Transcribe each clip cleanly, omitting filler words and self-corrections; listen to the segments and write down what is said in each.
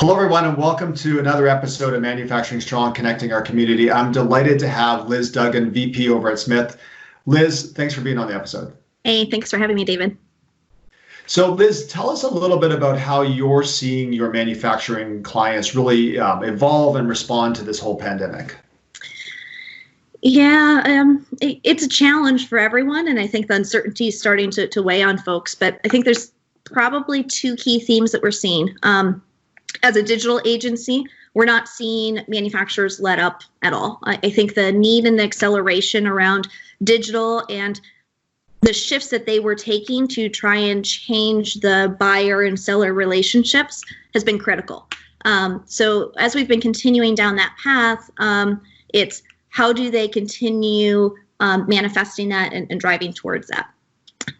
Hello, everyone, and welcome to another episode of Manufacturing Strong, Connecting Our Community. I'm delighted to have Liz Duggan, VP over at Smith. Liz, thanks for being on the episode. Hey, thanks for having me, David. So, Liz, tell us a little bit about how you're seeing your manufacturing clients really evolve and respond to this whole pandemic. Yeah, it's a challenge for everyone, and I think the uncertainty is starting to weigh on folks. But I think there's probably two key themes that we're seeing. As a digital agency, we're not seeing manufacturers let up at all. I think the need and the acceleration around digital and the shifts that they were taking to try and change the buyer and seller relationships has been critical. So as we've been continuing down that path, it's how do they continue manifesting that and driving towards that.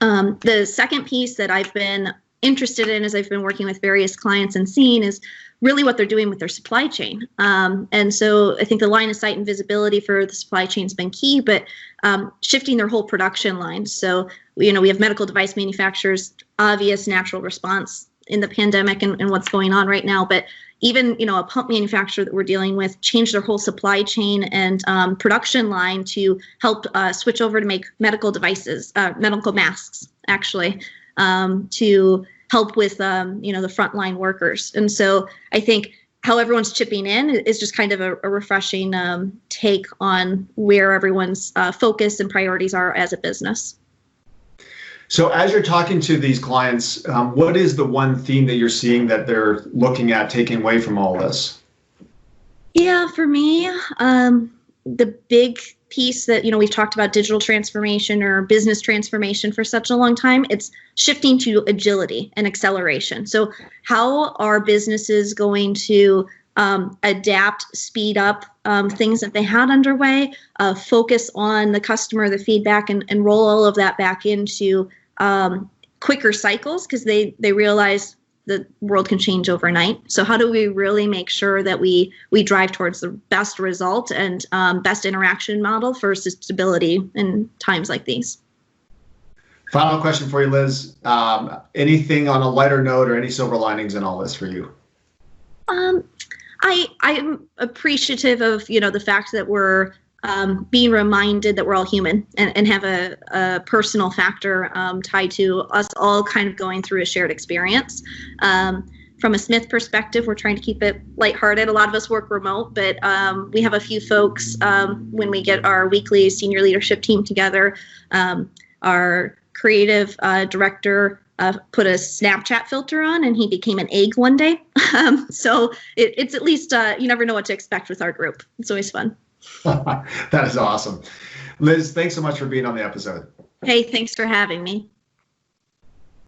The second piece that I've been interested in as I've been working with various clients and seeing is really what they're doing with their supply chain. And so I think the line of sight and visibility for the supply chain has been key, but shifting their whole production line. So, we have medical device manufacturers, obvious natural response in the pandemic and what's going on right now. But even, a pump manufacturer that we're dealing with changed their whole supply chain and production line to help switch over to make medical devices, medical masks, actually, to help with, the frontline workers. And so I think how everyone's chipping in is just kind of a refreshing take on where everyone's focus and priorities are as a business. So as you're talking to these clients, what is the one theme that you're seeing that they're looking at taking away from all this? Yeah, for me, the big piece that, we've talked about digital transformation or business transformation for such a long time, it's shifting to agility and acceleration. So how are businesses going to adapt, speed up things that they had underway, focus on the customer, the feedback, and roll all of that back into quicker cycles because they realize the world can change overnight. So how do we really make sure that we drive towards the best result and best interaction model for stability in times like these? Final question for you, Liz. Anything on a lighter note or any silver linings in all this for you? I'm appreciative of, the fact that we're being reminded that we're all human and have a personal factor tied to us all kind of going through a shared experience. From a Smith perspective, we're trying to keep it lighthearted. A lot of us work remote, but we have a few folks when we get our weekly senior leadership team together. Our creative director put a Snapchat filter on and he became an egg one day. So it's at least, you never know what to expect with our group. It's always fun. That is awesome. Liz, thanks so much for being on the episode. Hey, thanks for having me.